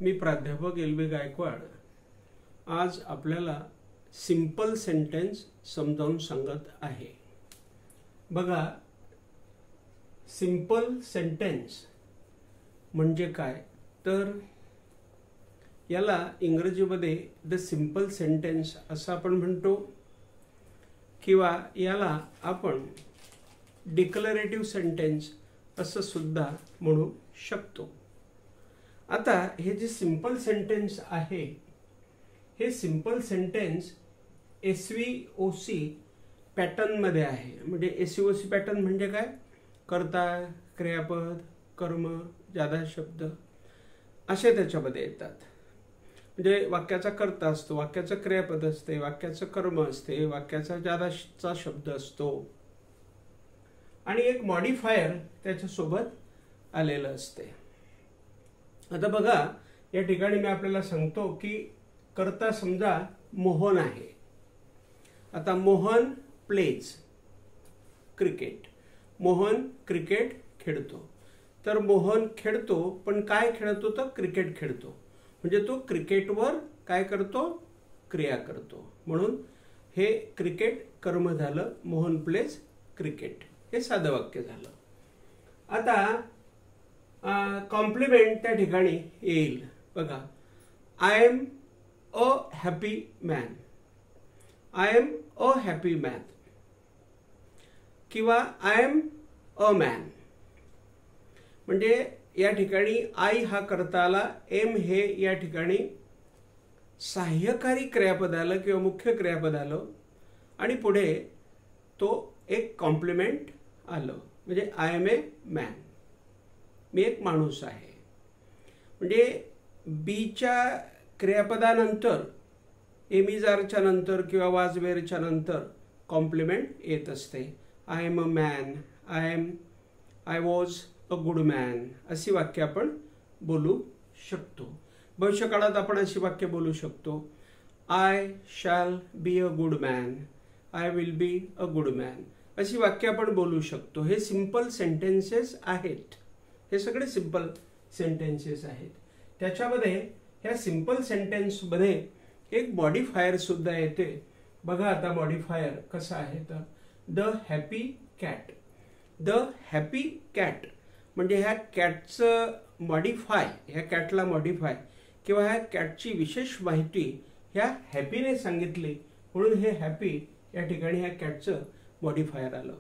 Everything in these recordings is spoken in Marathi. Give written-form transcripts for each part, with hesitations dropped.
मी प्राध्यापक एल.बी. गायकवाड आज आपल्याला सिंपल सेंटेन्स समजावून सांगत आहे। बघा, सिंपल सेंटेन्स म्हणजे काय तर याला इंग्रजीमध्ये द सिंपल सेंटेन्स असं आपण म्हणतो किंवा याला आपण डिक्लरेटिव्ह सेंटेन्स असं सुद्धा म्हणू शकतो। आता हे जे सिंपल सेंटेन्स आहे हे सिंपल सेंटेन्स SVOC पॅटर्न मध्ये आहे। म्हणजे SVOC पॅटर्न म्हणजे काय? कर्ता, क्रियापद, कर्म, जादा शब्द असे त्याच्यामध्ये येतात। म्हणजे वाक्याचा कर्ता असतो, वाक्याचं क्रियापद असते, वाक्याचं कर्म असते, वाक्याचा जादाचा शब्द असतो आणि एक मॉडिफायर त्याच्यासोबत आलेलं असते। आता बघा, या ठिकाणी मी आपल्याला सांगतो की कर्ता समजा मोहन आहे। आता Mohan pledge cricket, Mohan cricket खेळतो। तर मोहन खेळतो, पण काय खेळतो तर क्रिकेट खेळतो। म्हणजे तो क्रिकेटवर काय करतो? क्रिया करतो। म्हणून हे क्रिकेट कर्म झालं, मोहन प्लेज क्रिकेट, हे साधं वाक्य झालं। आता कॉम्प्लिमेंट त्या ठिकाणी येईल। बघा, I am a happy man, I am a happy man किंवा आय एम अ मॅन। म्हणजे या ठिकाणी आय हा कर्ता आला, एम हे या ठिकाणी सहाय्यकारी क्रियापद आलं किंवा मुख्य क्रियापद आलं आणि पुढे तो एक कॉम्प्लिमेंट आलं। म्हणजे आय एम ए मॅन, मी एक माणूस आहे। म्हणजे बीच्या क्रियापदानंतर एमिजारच्या नंतर किंवा वाजवेरच्या नंतर कॉम्प्लिमेंट येत असते। I am a man, I was a good man अशी वाक्य आपण बोलू शकतो। भविष्यकाळात आपण अशी वाक्य बोलू शकतो, I shall be a good man, I will be a good man अशी वाक्य आपण बोलू शकतो। हे सिंपल सेंटेन्सेस आहेत, हे सगळे सिंपल सेंटेन्सेस आहेत। त्याच्यामध्ये ह्या सिंपल सेंटेन्समध्ये एक मॉडिफायर सुद्धा येते। बघा आता मॉडिफायर कसं आहे तर the happy cat, the happy cat म्हणजे ह्या कॅटचं मॉडिफाय, ह्या कॅटला मॉडिफाय किंवा ह्या कॅटची विशेष माहिती ह्या हॅपीने सांगितली, म्हणून हे हॅपी या ठिकाणी ह्या कॅटचं मॉडिफायर आलं।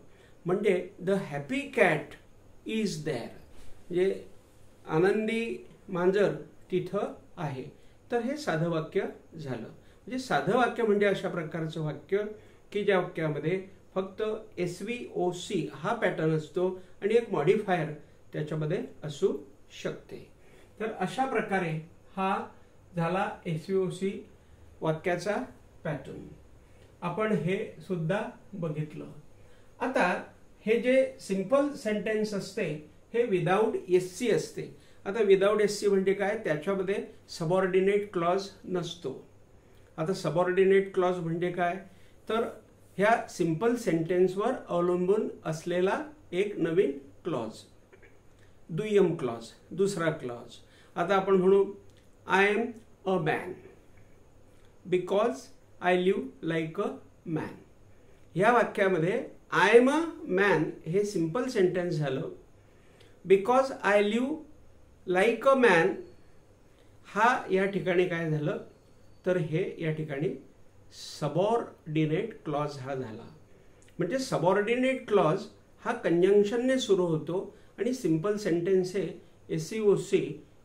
म्हणजे the happy cat is there, म्हणजे आनंदी मांजर तिथं आहे। तर हे साधं वाक्य झालं। म्हणजे साधं वाक्य म्हणजे अशा प्रकारचं वाक्य की ज्या वाक्यामध्ये फक्त SVOC हा पॅटर्न असतो आणि एक मॉडिफायर त्याच्यामध्ये असू शकते। तर अशा प्रकारे हा झाला SVOC वाक्याचा पॅटर्न। आपण हे सुद्धा बघितलं। आता हे जे सिंपल सेंटेन्स असते हे विदाउट SC असते। आता विदाउट SC म्हणजे काय? त्याच्यामध्ये सबऑर्डिनेट क्लॉज नसतो। आता सबऑर्डिनेट क्लॉज म्हणजे काय तर ह्या सिंपल सेंटेन्सवर अवलंबून असलेला एक नवीन क्लॉज, दुय्यम क्लॉज, दुसरा क्लॉज। आता आपण म्हणू I am a man because I live like a man. ह्या वाक्यामध्ये आय एम अ मॅन हे सिंपल सेंटेन्स झालं। Because I live like a man हा या ठिकाणी काय झालं तर हे या ठिकाणी सबऑर्डिनेट क्लॉज हा झाला। म्हणजे सबऑर्डिनेट क्लॉज हा कंजंक्शनने सुरू होतो आणि सिंपल सेंटेन्स हे SVOC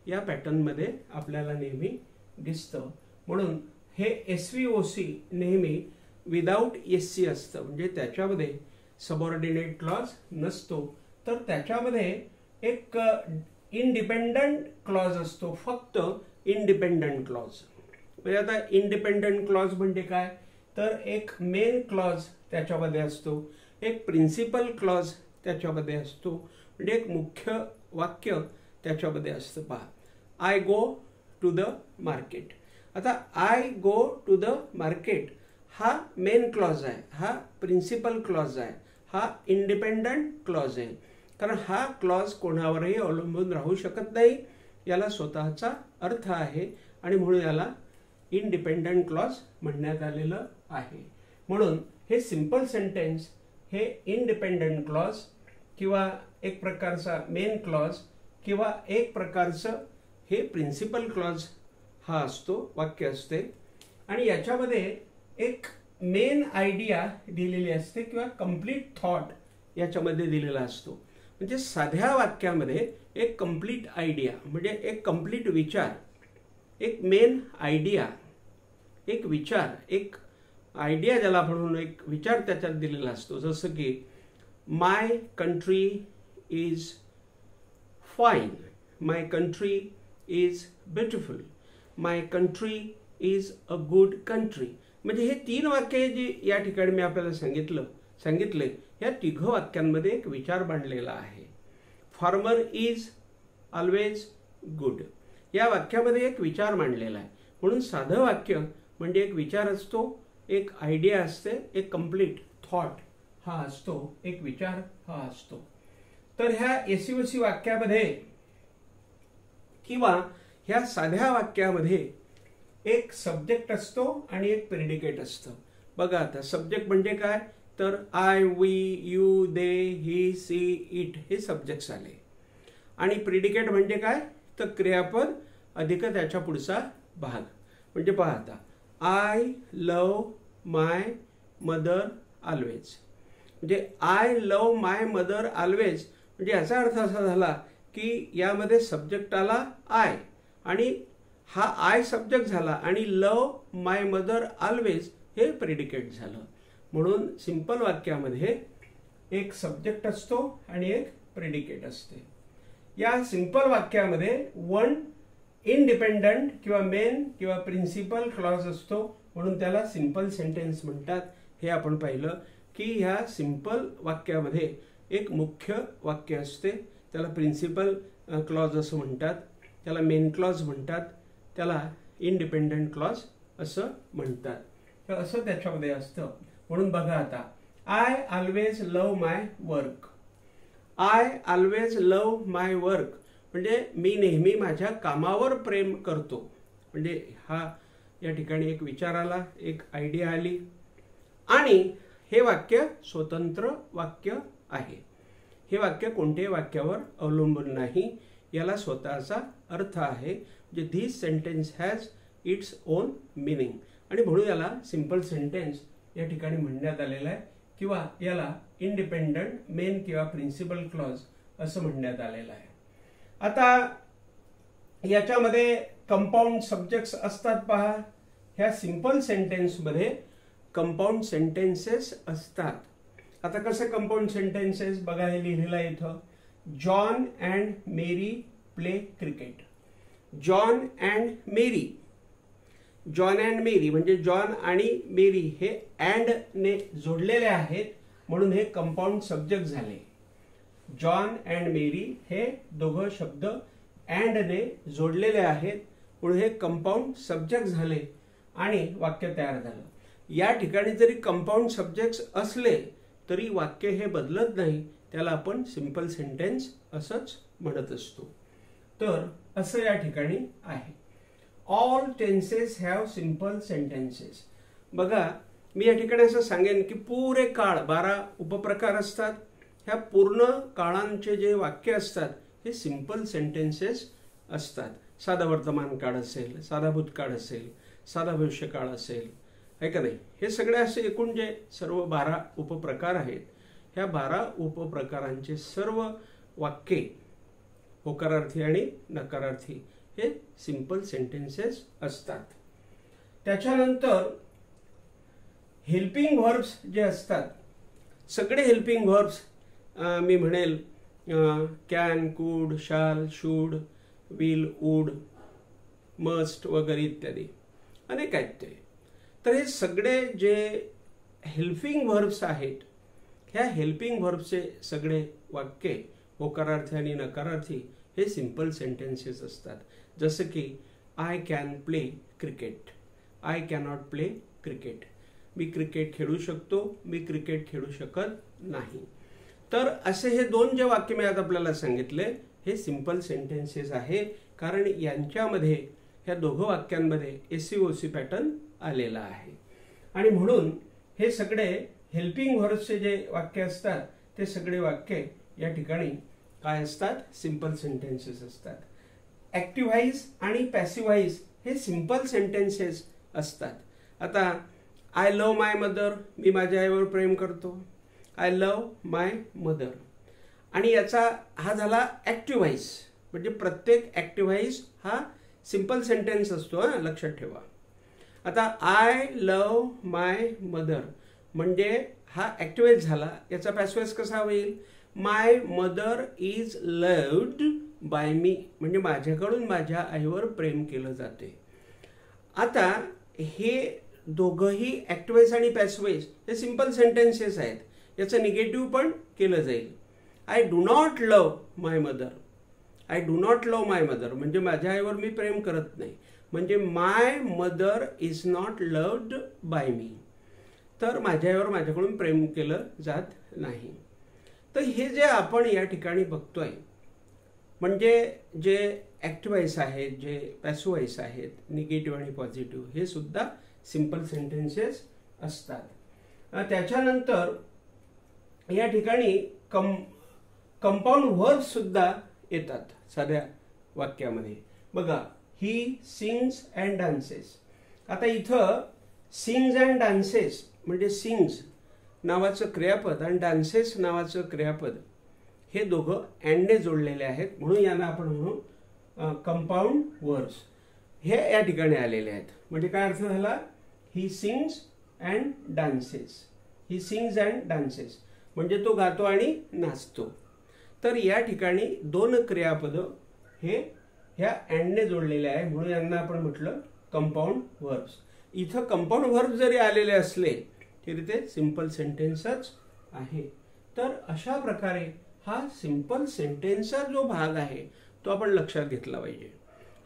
या पॅटर्नमध्ये आपल्याला नेहमी दिसतं। म्हणून हे SVOC नेहमी विदाउट SC असतं। म्हणजे त्याच्यामध्ये सबऑर्डिनेट क्लॉज नसतो, तर त्याच्यामध्ये एक इंडिपेंडंट क्लॉज असतो, फक्त इंडिपेंडंट क्लॉज। म्हणजे आता इंडिपेंडंट क्लॉज म्हणजे काय तर एक मेन क्लॉज त्याच्यामध्ये असतो, एक प्रिन्सिपल क्लॉज त्याच्यामध्ये असतो, म्हणजे एक मुख्य वाक्य त्याच्यामध्ये असतं। पहा, I go to the market. आता I go to the market हा मेन क्लॉज आहे, हा प्रिन्सिपल क्लॉज आहे, हा इंडिपेंडंट क्लॉज आहे। कारण हा क्लॉज कोणावरही अवलंबून राहू शकत नाही। याला स्वतःचा अर्थ आहे आणि म्हणून याला इंडिपेंडंट क्लॉज म्हणण्यात आलेलं आहे. म्हणून हे सिंपल सेंटेन्स हे इंडिपेंडंट क्लॉज किंवा एक प्रकारचा मेन क्लॉज किंवा एक प्रकारचं हे प्रिन्सिपल क्लॉज हा असतो, वाक्य असते. आणि याच्यामध्ये एक मेन आयडिया दिलेली असते किंवा कंप्लीट थॉट याच्यामध्ये दिलेला असतो. म्हणजे साध्या वाक्यामध्ये एक कंप्लीट आयडिया म्हणजे एक कंप्लीट विचार, एक मेन आयडिया, एक विचार, एक आयडिया ज्याला म्हणून एक विचार त्याच्यात दिलेला असतो. जसं की my country is fine, my country is beautiful, my country is a good country. म्हणजे हे 3 वाक्ये जी या ठिकाणी मी आपल्याला सांगितले या तिघ वाक्यांमध्ये एक विचार मांडलेला आहे. फार्मर इज ऑलवेज गुड या वाक्यामध्ये एक विचार मांडलेला आहे. म्हणून साधं वाक्य म्हणजे एक विचार असतो, एक आयडिया असते, एक कंप्लीट थॉट हा असतो, एक विचार हा असतो. तर ह्या एसीओसी वाक्यामध्ये किंवा ह्या साध्या वाक्यामध्ये एक सब्जेक्ट असतो आणि एक प्रेडिकेट असतं. बघा आता सब्जेक्ट म्हणजे काय तर I, we, you, they, he, she, it हे सब्जेक्ट्स आले. आणि प्रेडिकेट म्हणजे काय तर क्रियापद अधिक त्याच्या पुढचा भाग. म्हणजे पहा आता I love my mother always. म्हणजे I love my mother always म्हणजे याचा अर्थ असा झाला की यामध्ये सब्जेक्ट आला आय आणि हा आय सब्जेक्ट झाला आणि लव माय मदर ऑलवेज हे प्रेडिकेट झालं. म्हणून सिंपल वाक्यामध्ये एक सब्जेक्ट असतो आणि एक प्रेडिकेट असते. या सिंपल वाक्यामध्ये वन इंडिपेंडंट किंवा मेन किंवा प्रिन्सिपल क्लॉज असतो म्हणून त्याला सिंपल सेंटेन्स म्हणतात. हे आपण पाहिलं की ह्या सिंपल वाक्यामध्ये एक मुख्य वाक्य असते, त्याला प्रिन्सिपल क्लॉज असं म्हणतात, त्याला मेन क्लॉज म्हणतात, त्याला इंडिपेंडंट क्लॉज असं म्हणतात. तर असं त्याच्यामध्ये असतं. म्हणून बघा आता I always love my work. I always love my work म्हणजे मी नेहमी माझ्या कामावर प्रेम करतो. म्हणजे हा या ठिकाणी एक विचार आला, एक आयडिया आली आणि हे वाक्य स्वतंत्र वाक्य आहे. हे वाक्य कोणत्याही वाक्यावर अवलंबून नाही, याला स्वतःचा अर्थ आहे. म्हणजे this sentence has its own meaning आणि म्हणून याला सिंपल सेंटेन्स या ठिकाणी म्हणण्यात आलेला आहे किंवा याला इंडिपेंडंट मेन किंवा प्रिन्सिपल क्लॉज असं म्हणण्यात आलेलं आहे. आता याच्यामध्ये कंपाऊंड सब्जेक्ट्स असतात पहा. ह्या सिंपल सेंटेन्समध्ये कंपाऊंड सेंटेन्सेस असतात. आता कसं कंपाऊंड सेंटेन्सेस बघा हे लिहिलेलं आहे इथं. John and Mary play cricket. John and Mary, John and Mary म्हणजे जॉन आणि मेरी हे अँड ने जोडलेले आहेत म्हणून हे कंपाऊंड सब्जेक्ट झाले. जॉन अँड मेरी हे दोघं शब्द अँड ने जोडलेले आहेत म्हणून हे कंपाऊंड सब्जेक्ट झाले आणि वाक्य तयार झालं. या ठिकाणी जरी कंपाऊंड सब्जेक्ट्स असले तरी वाक्य हे बदलत नाही, त्याला आपण सिंपल सेंटेन्स असंच म्हणत असतो. तर असं या ठिकाणी आहे. All tenses have simple sentences. बघा मी या ठिकाणी असं सांगेन की पुरे काळ 12 उपप्रकार असतात. ह्या पूर्ण काळांचे जे वाक्य असतात हे सिंपल सेंटेन्सेस असतात. साधा वर्तमान काळ असेल, साधा भूतकाळ असेल, साधा भविष्यकाळ असेल, आहे का नाही. हे सगळे असे एकूण जे सर्व 12 उपप्रकार आहेत ह्या 12 उपप्रकारांचे सर्व वाक्ये होकारार्थी आणि नकारार्थी हे सिंपल सेंटेन्सेस असतात. त्याच्यानंतर हेल्पिंग व्हर्ब्स जे असतात सगळे हेल्पिंग व्हर्ब्स मी म्हणेल कॅन, कुड, शाल, शूड, विल, वूड, मस्ट वगैरे इत्यादी अनेक आहेत ते. तर हे सगळे जे हेल्पिंग व्हर्ब्स आहेत ह्या हेल्पिंग व्हर्ब्सचे सगळे वाक्ये होकारार्थी आणि नकारार्थी हे सिंपल सेंटेन्सेस असतात. जसं की I can play cricket, I cannot play cricket. Me cricket खेळू शकतो, मी क्रिकेट खेळू शकत नाही. तर असे हे 2 जे वाक्य मी आता आपल्याला सांगितले हे सिंपल सेंटेन्सेस आहे. कारण यांच्यामध्ये ह्या दोघं वाक्यांमध्ये SVOC पॅटर्न आलेला आहे. आणि म्हणून हे सगळे हेल्पिंग व्हर्ब्सचे जे वाक्य असतात ते सगळे वाक्य या ठिकाणी काय असतात, सिंपल सेंटेन्सेस असतात. ऍक्टिव्ह व्हॉइस आणि पॅसिव्ह व्हॉइस हे सिंपल सेंटेन्सेस असतात. आता आय लव्ह माय मदर, मी माझ्या आईवर प्रेम करतो. I love my mother. आणि याचा हा झाला ऍक्टिव्ह व्हॉइस. म्हणजे प्रत्येक ऍक्टिव्ह व्हॉइस हा सिंपल सेंटेन्स असतो, लक्षात ठेवा. आता आय लव्ह माय मदर म्हणजे हा ऍक्टिव्ह व्हॉइस झाला. याचा पॅसिव्ह व्हॉइस कसा होईल, माय मदर इज लव्ड बाय मी, म्हणजे माझ्याकडून माझ्या आईवर प्रेम केलं जाते. आता हे दोघंही ऍक्टिव्ह व्हॉइस आणि पॅसिव्ह व्हॉइस हे सिंपल सेंटेन्सेस आहेत. याचं निगेटिव्ह पण केलं जाईल. I do not love my mother. I do not love my mother म्हणजे माझ्या आईवर मी प्रेम करत नाही. म्हणजे my mother is not loved by me. तर माझ्या आईवर माझ्याकडून प्रेम केलं जात नाही. तर हे जे आपण या ठिकाणी बघतोय म्हणजे जे ऍक्टिव्ह व्हॉइस आहेत, जे पॅसिव्ह व्हॉइस आहेत, निगेटिव्ह आणि पॉझिटिव्ह, हे सुद्धा सिंपल सेंटेन्सेस असतात. त्याच्यानंतर या ठिकाणी कंपाऊंड व्हर्ब्स सुद्धा येतात साध्या वाक्यामध्ये. बघा, ही सिंग्स अँड डान्सेस. आता इथं सिंग्स अँड डान्सेस म्हणजे सिंग्स नावाचं क्रियापद आणि डान्सेस नावाचं क्रियापद हे दोघं अँडने जोडलेले आहेत, म्हणून यांना आपण म्हणू कंपाऊंड वर्ड्स. हे या ठिकाणी आलेले आहेत. म्हणजे काय अर्थ झाला, he sings and dances. He sings and dances म्हणजे तो गातो आणि नाचतो. तर या ठिकाणी दोन क्रियापद हे ह्या अँडने जोडलेले आहे, म्हणून यांना आपण म्हटलं कंपाऊंड वर्ब्स. इथं कंपाऊंड वर्ब जरी आलेले असले तरी ते सिंपल सेंटेन्सच आहे. तर अशा प्रकारे हा सिंपल सेंटेन्सचा जो भाग आहे तो आपण लक्षात घेतला पाहिजे.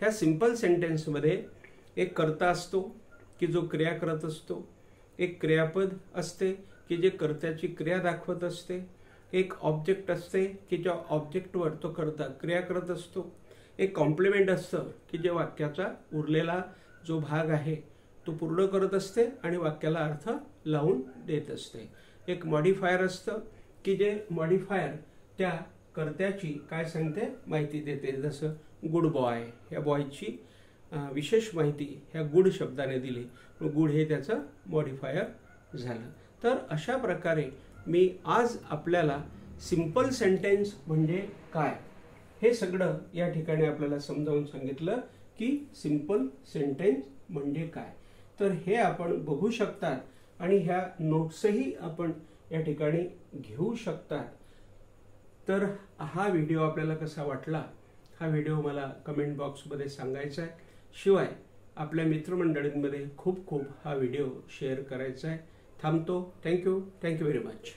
ह्या सिंपल सेंटेन्समध्ये एक कर्ता असतो की जो क्रिया करत असतो, एक क्रियापद असते की जे कर्त्याची क्रिया दाखवत असते, एक ऑब्जेक्ट असते की ज्या ऑब्जेक्टवर तो कर्ता क्रिया करत असतो, एक कॉम्प्लिमेंट असतं की जे वाक्याचा उरलेला जो भाग आहे तो पूर्ण करत असते आणि वाक्याला अर्थ लावून देत असते, एक मॉडिफायर असतं की जे मॉडिफायर त्या कर्त्याची काय सांगते, माहिती देते. जसं गुड बॉय, या बॉयची विशेष माहिती ह्या गुड शब्दाने दिली, गुड हे त्याचं मॉडिफायर झालं. तर अशा प्रकारे मी आज आपल्याला सिंपल सेंटेन्स म्हणजे काय हे सगळं या ठिकाणी आपल्याला समजावून सांगितलं की सिंपल सेंटेन्स म्हणजे काय. तर हे आपण बघू शकतात आणि ह्या नोट्सही आपण या ठिकाणी घेऊ शकतात. तर हा व्हिडिओ आपल्याला कसा वाटला, हा व्हिडिओ मला कमेंट बॉक्समध्ये सांगायचा आहे. शिवाय आपल्या मित्रमंडळींमध्ये खूप खूप हा व्हिडिओ शेअर करायचा आहे. थांबतो. Thank you very much.